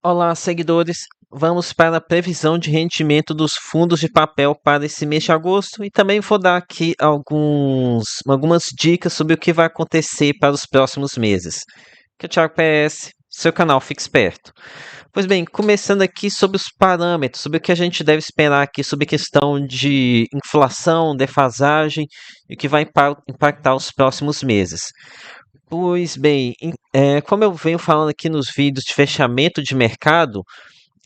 Olá, seguidores. Vamos para a previsão de rendimento dos fundos de papel para esse mês de agosto e também vou dar aqui algumas dicas sobre o que vai acontecer para os próximos meses. Que é o Thiago PS, seu canal Fique Esperto. Pois bem, começando aqui sobre os parâmetros, sobre o que a gente deve esperar aqui sobre questão de inflação, defasagem e o que vai impactar os próximos meses. Pois bem, como eu venho falando aqui nos vídeos de fechamento de mercado,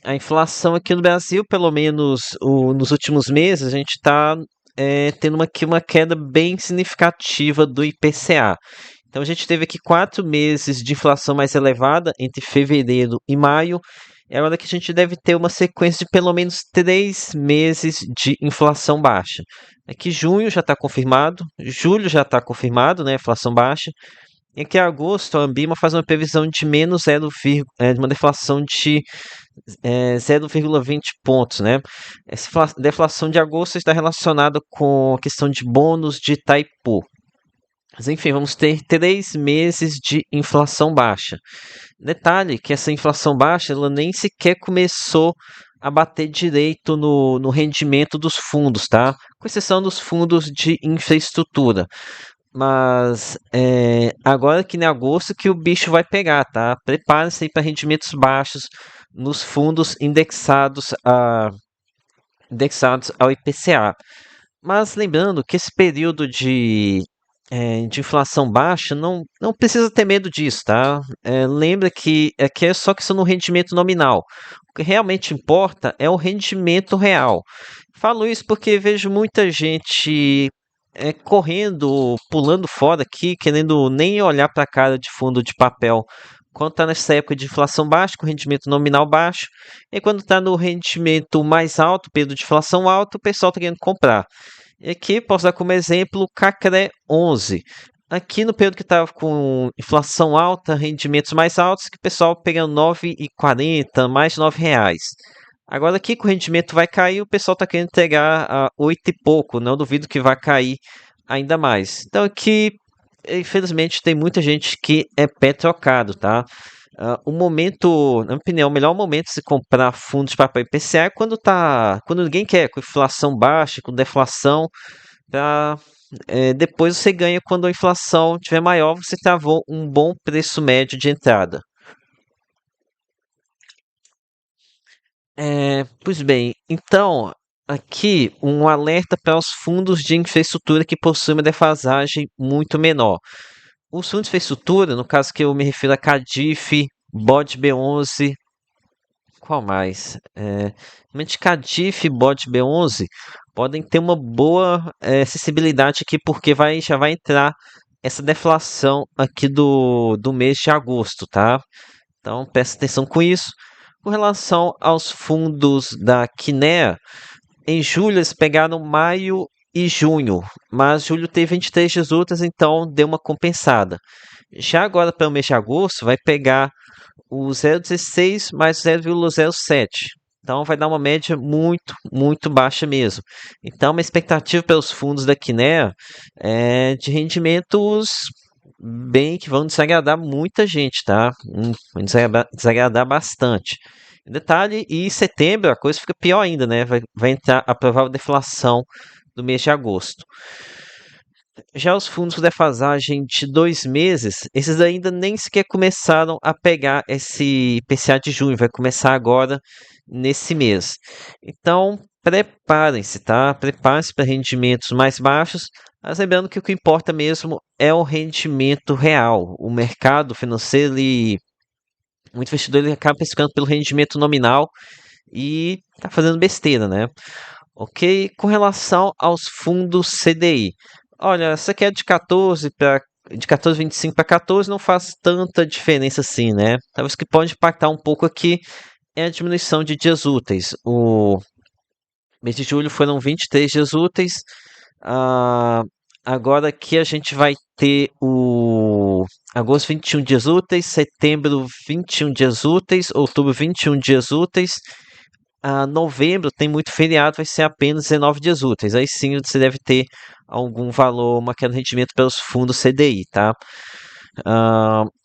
a inflação aqui no Brasil, pelo menos nos últimos meses, a gente está tendo aqui uma queda bem significativa do IPCA. Então a gente teve aqui 4 meses de inflação mais elevada entre fevereiro e maio. É hora que a gente deve ter uma sequência de pelo menos 3 meses de inflação baixa. Aqui junho já está confirmado, julho já está confirmado, né? Inflação baixa. E aqui em agosto, a Ambima faz uma previsão de menos 0, de uma deflação de 0,20 pontos, né? Essa deflação de agosto está relacionada com a questão de bônus de Itaipu. Mas enfim, vamos ter 3 meses de inflação baixa. Detalhe que essa inflação baixa ela nem sequer começou a bater direito no rendimento dos fundos, tá? Com exceção dos fundos de infraestrutura. Mas agora que em agosto que o bicho vai pegar, tá? Prepare-se aí para rendimentos baixos nos fundos indexados ao IPCA. Mas lembrando que esse período de inflação baixa não precisa ter medo disso, tá? Lembra que aqui é só questão do rendimento nominal. O que realmente importa é o rendimento real. Falo isso porque vejo muita gente correndo, pulando fora aqui, querendo nem olhar para a cara de fundo de papel quando está nessa época de inflação baixa, com rendimento nominal baixo, e quando está no rendimento mais alto, período de inflação alto, o pessoal está querendo comprar. E aqui posso dar como exemplo o Cacré 11. Aqui no período que estava com inflação alta, rendimentos mais altos, que o pessoal pegando 9,40, mais de R$ 9. Agora aqui que o rendimento vai cair, o pessoal está querendo entregar a 8 e pouco. Não duvido que vai cair ainda mais. Então aqui, infelizmente, tem muita gente que é pé trocado, tá? O momento, na minha opinião, o melhor momento de se comprar fundos de papel IPCA é quando ninguém quer, com inflação baixa, com deflação, pra, depois você ganha quando a inflação estiver maior, você travou um bom preço médio de entrada. Pois bem, então, aqui um alerta para os fundos de infraestrutura que possuem uma defasagem muito menor. Os fundos de infraestrutura, no caso que eu me refiro a Cadif, BOD B11, qual mais? Realmente Cadif e BOD B11 podem ter uma boa acessibilidade aqui, porque já vai entrar essa deflação aqui do mês de agosto, tá? Então, presta atenção com isso. Com relação aos fundos da Kinea, em julho eles pegaram maio e junho, mas julho teve 23 dias úteis, então deu uma compensada. Já agora para o mês de agosto vai pegar o 0,16 mais 0,07. Então vai dar uma média muito, muito baixa mesmo. Então, uma expectativa pelos fundos da Kinea é de rendimentos bem que vão desagradar muita gente, tá? Vão desagradar bastante. Detalhe, e em setembro a coisa fica pior ainda, né? Vai entrar a provável deflação do mês de agosto. Já os fundos com defasagem de 2 meses, esses ainda nem sequer começaram a pegar esse IPCA de junho, vai começar agora nesse mês. Então, preparem-se, tá? Preparem-se para rendimentos mais baixos, mas lembrando que o que importa mesmo é o rendimento real. O mercado financeiro, muito investidor ele acaba pescando pelo rendimento nominal e tá fazendo besteira, né? Ok? Com relação aos fundos CDI. Olha, essa aqui é de 14,25 para 14 não faz tanta diferença assim, né? Talvez o que pode impactar um pouco aqui é a diminuição de dias úteis. O mês de julho foram 23 dias úteis. Ah, agora aqui a gente vai ter o agosto 21 dias úteis, setembro 21 dias úteis, outubro 21 dias úteis. Novembro tem muito feriado, vai ser apenas 19 dias úteis. Aí sim você deve ter algum valor, uma queda de rendimento pelos fundos CDI, tá?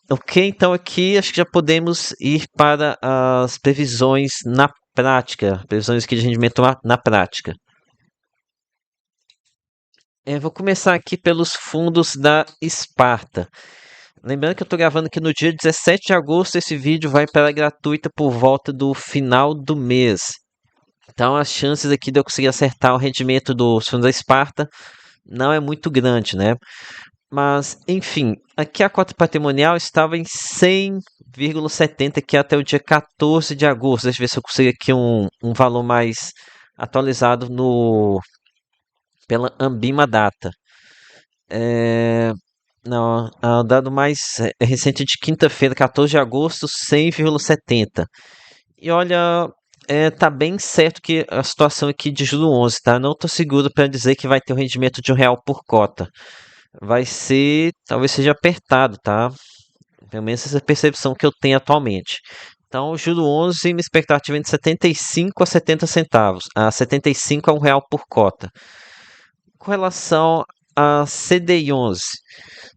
Ok, então aqui acho que já podemos ir para as previsões na prática, previsões aqui de rendimento na prática. Vou começar aqui pelos fundos da Sparta. Lembrando que eu estou gravando aqui no dia 17 de agosto, esse vídeo vai para a gratuita por volta do final do mês. Então as chances aqui de eu conseguir acertar o rendimento dos fundos da Sparta não é muito grande, né? Mas, enfim, aqui a cota patrimonial estava em 100,70 aqui até o dia 14 de agosto. Deixa eu ver se eu consigo aqui um valor mais atualizado pela Ambima Data. É, não, o dado mais recente de quinta-feira, 14 de agosto, 100,70. E olha, tá bem certo que a situação aqui de julho 11, tá? Não tô seguro para dizer que vai ter um rendimento de R$ 1 por cota. Vai ser, talvez seja apertado, tá? Pelo menos essa é a percepção que eu tenho atualmente. Então, o juro 11, minha expectativa é de 75 a 70 centavos. A 75 é R$ 1 por cota. Com relação a CDI 11.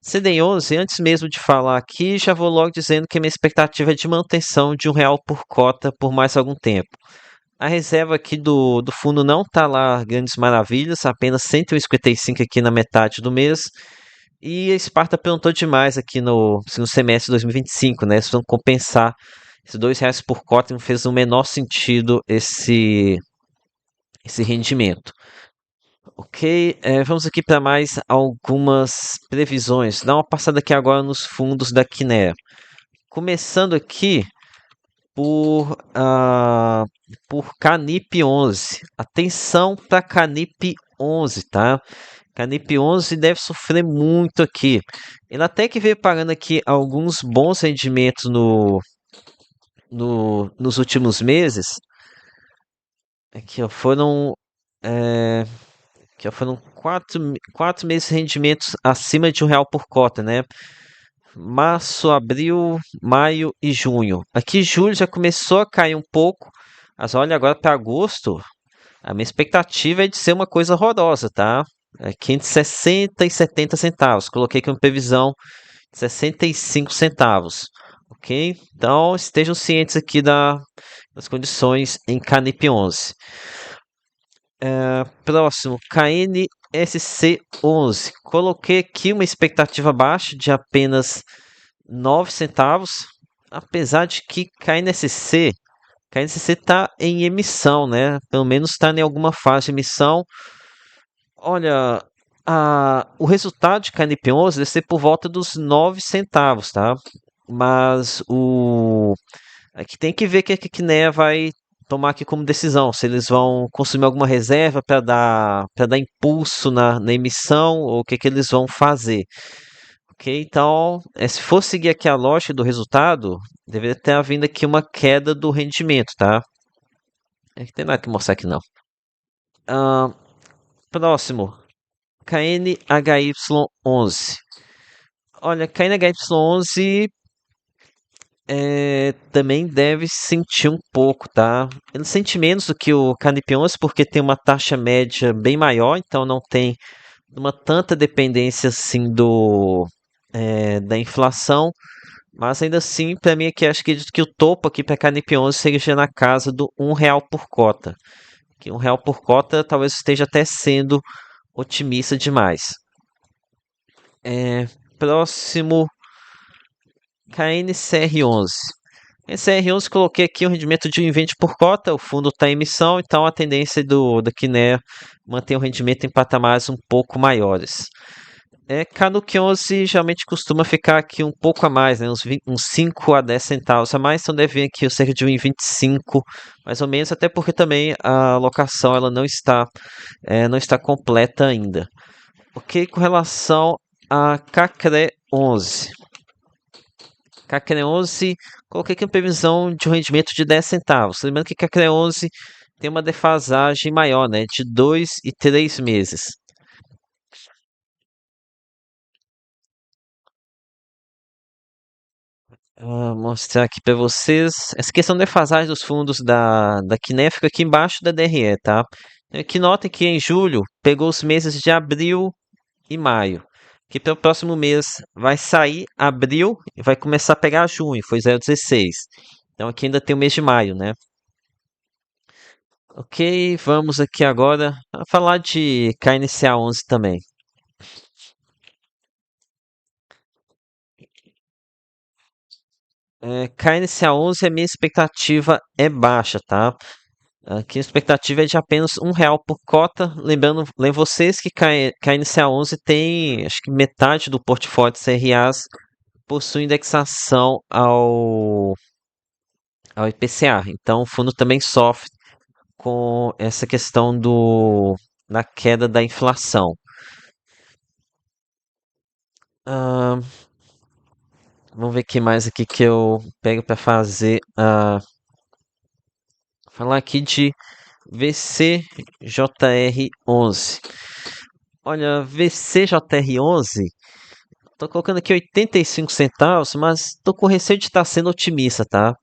CDI 11, antes mesmo de falar aqui, já vou logo dizendo que a minha expectativa é de manutenção de R$ 1 por cota por mais algum tempo. A reserva aqui do fundo não está lá grandes maravilhas, apenas 155 aqui na metade do mês. E a Sparta perguntou demais aqui no segundo semestre de 2025, né? Se vão compensar esses R$ 2 por cota, não fez o menor sentido esse rendimento. Ok, vamos aqui para mais algumas previsões. Dá uma passada aqui agora nos fundos da Kinea. Começando aqui por Canip 11. Atenção para Canip 11, tá? Canip 11 deve sofrer muito aqui. Ele até que veio pagando aqui alguns bons rendimentos nos últimos meses. Aqui, ó, é, foram quatro meses de rendimentos acima de R$ 1 por cota, né? Março, abril, maio e junho. Aqui julho já começou a cair um pouco. Mas olha, agora para agosto, a minha expectativa é de ser uma coisa horrorosa, tá? Aqui entre 60 e 70 centavos. Coloquei aqui uma previsão de 65 centavos. Ok? Então estejam cientes aqui das condições em Canip 11. Próximo, KNSC 11. Coloquei aqui uma expectativa baixa de apenas 9 centavos. Apesar de que KNSC está em emissão, né? Pelo menos está em alguma fase de emissão. Olha, o resultado de KNP11 deve ser por volta dos 9 centavos, tá? Mas aqui tem que ver o que a Kinea vai tomar aqui como decisão. Se eles vão consumir alguma reserva para dar impulso na emissão ou o que eles vão fazer. Ok, então, se for seguir aqui a lógica do resultado, deveria ter havido aqui uma queda do rendimento, tá? Não tem nada que mostrar aqui não. Ah, próximo, KNHY11. Olha, KNHY11 também deve sentir um pouco, tá? Ele sente menos do que o KNP11 porque tem uma taxa média bem maior, então não tem uma tanta dependência assim da inflação. Mas ainda assim, para mim aqui acho que o topo aqui para KNP11 seja na casa do R$ 1 por cota. Que R$ 1 por cota talvez esteja até sendo otimista demais. Próximo, KNCR11. NCR11 coloquei aqui um rendimento de 1,20 por cota, o fundo está em emissão, então a tendência da Kinea manter o rendimento em patamares um pouco maiores. Canuck 11 geralmente costuma ficar aqui um pouco a mais, né? Uns 5 a 10 centavos a mais, então deve vir aqui cerca de 1,25 mais ou menos, até porque também a alocação ela não está completa ainda. Ok, com relação a CACRE 11. CACRE 11, coloquei aqui uma previsão de um rendimento de 10 centavos. Lembrando que CACRE 11 tem uma defasagem maior, né? De 2 e 3 meses. Vou mostrar aqui para vocês. Essa questão da defasagem dos fundos da Kinea fica aqui embaixo da DRE, tá? Aqui notem que em julho pegou os meses de abril e maio. que pelo próximo mês vai sair abril e vai começar a pegar junho, foi 0,16. Então aqui ainda tem o mês de maio, né? Ok, vamos aqui agora a falar de KNCA 11 também. KNCA 11, a minha expectativa é baixa, tá? Aqui a expectativa é de apenas R$ 1 por cota. Lembrando vocês que KNCA 11 tem, acho que metade do portfólio de CRAs possui indexação ao IPCA. Então o fundo também sofre com essa questão da queda da inflação. Ah, vamos ver o que mais aqui que eu pego para fazer. Falar aqui de VCJR11. Olha, VCJR11, tô colocando aqui 85 centavos, mas tô com receio de estar sendo otimista, tá?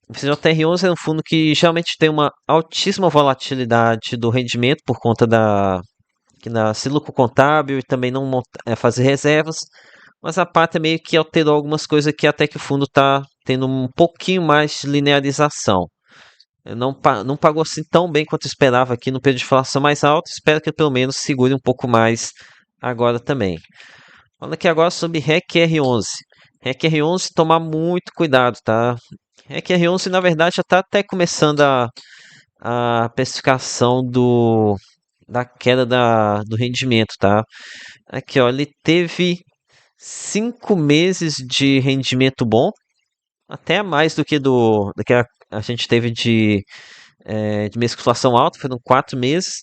O VCJR11 é um fundo que geralmente tem uma altíssima volatilidade do rendimento por conta se lucro contábil e também não fazer reservas, mas a Pátria meio que alterou algumas coisas aqui até que o fundo está tendo um pouquinho mais de linearização. Não pagou assim tão bem quanto esperava aqui no período de inflação mais alto. Espero que pelo menos segure um pouco mais agora também. Falando aqui agora sobre REC R11. REC R11, tomar muito cuidado, tá? REC R11, na verdade, já está até começando a precificação da queda do rendimento, tá? Aqui, ó, ele teve 5 meses de rendimento bom, até mais do que a gente teve de mês com inflação alta, foram 4 meses,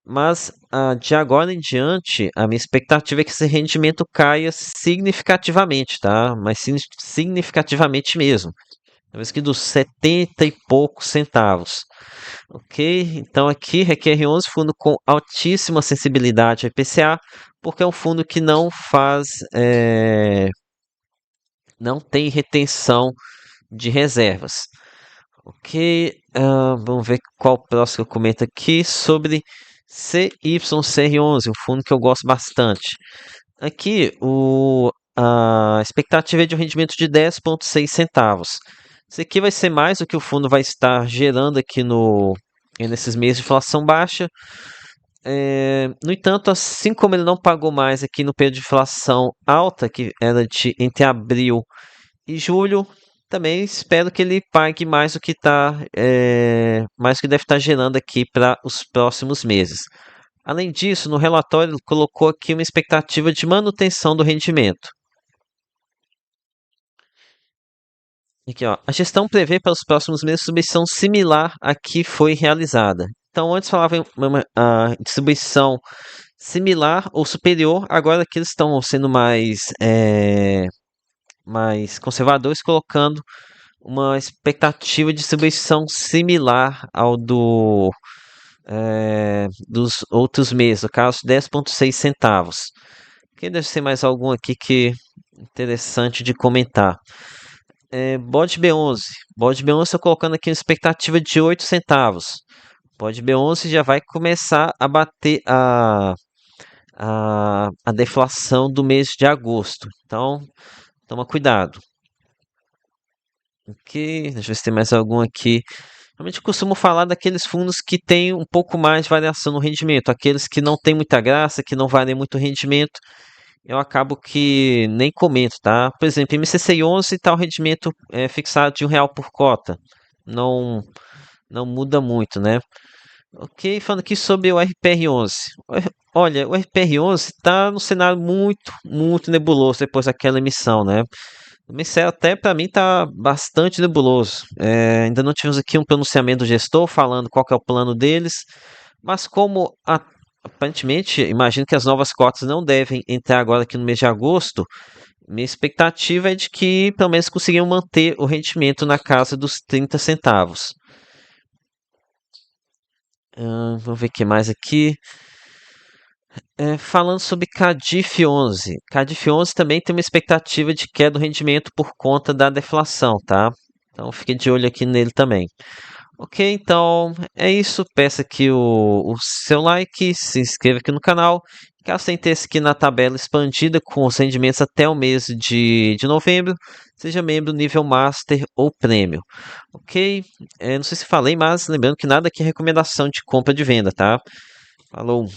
mas de agora em diante, a minha expectativa é que esse rendimento caia significativamente, tá? Mas significativamente mesmo. Talvez que dos 70 e poucos centavos. Ok? Então aqui requer 11 fundo com altíssima sensibilidade ao IPCA, porque é um fundo que não tem retenção de reservas. Ok, vamos ver qual próximo que eu comento aqui sobre CYCR11, um fundo que eu gosto bastante. Aqui a expectativa é de um rendimento de 10,6 centavos. Isso aqui vai ser mais do que o fundo vai estar gerando aqui nesses meses de inflação baixa. No entanto, assim como ele não pagou mais aqui no período de inflação alta, que era entre abril e julho, também espero que ele pague mais do que mais do que deve estar gerando aqui para os próximos meses. Além disso, no relatório ele colocou aqui uma expectativa de manutenção do rendimento. Aqui, ó, a gestão prevê para os próximos meses distribuição similar à que foi realizada. Então, antes falava em uma distribuição similar ou superior, agora aqui eles estão sendo mais conservadores, colocando uma expectativa de distribuição similar ao dos outros meses, no caso 10,6 centavos. Que deve ser mais algum aqui que interessante de comentar. BOD B11. BOD B11 estou colocando aqui uma expectativa de 8 centavos. BOD B11 já vai começar a bater a deflação do mês de agosto. Então, toma cuidado. Ok, deixa eu ver se tem mais algum aqui. Realmente costumo falar daqueles fundos que têm um pouco mais de variação no rendimento. Aqueles que não tem muita graça, que não variam muito o rendimento, eu acabo que nem comento, tá? Por exemplo, MCC 11 está o rendimento fixado de R$ 1 por cota. Não, não muda muito, né? Ok, falando aqui sobre o RPR11. Olha, o RPR11 está num cenário muito, muito nebuloso depois daquela emissão, né? O Micel até para mim está bastante nebuloso. Ainda não tivemos aqui um pronunciamento do gestor falando qual que é o plano deles, mas como aparentemente imagino que as novas cotas não devem entrar agora aqui no mês de agosto, minha expectativa é de que pelo menos consigam manter o rendimento na casa dos 30 centavos. Vamos ver o que mais aqui. Falando sobre Cadif 11. Cadif 11 também tem uma expectativa de queda do rendimento por conta da deflação, tá? Então fique de olho aqui nele também. Ok, então é isso. Peça aqui o seu like, se inscreva aqui no canal Caso tenha interesse aqui na tabela expandida com os rendimentos até o mês de novembro, seja membro nível Master ou Premium. Ok? Não sei se falei, mas lembrando que nada aqui é recomendação de compra de venda, tá? Falou!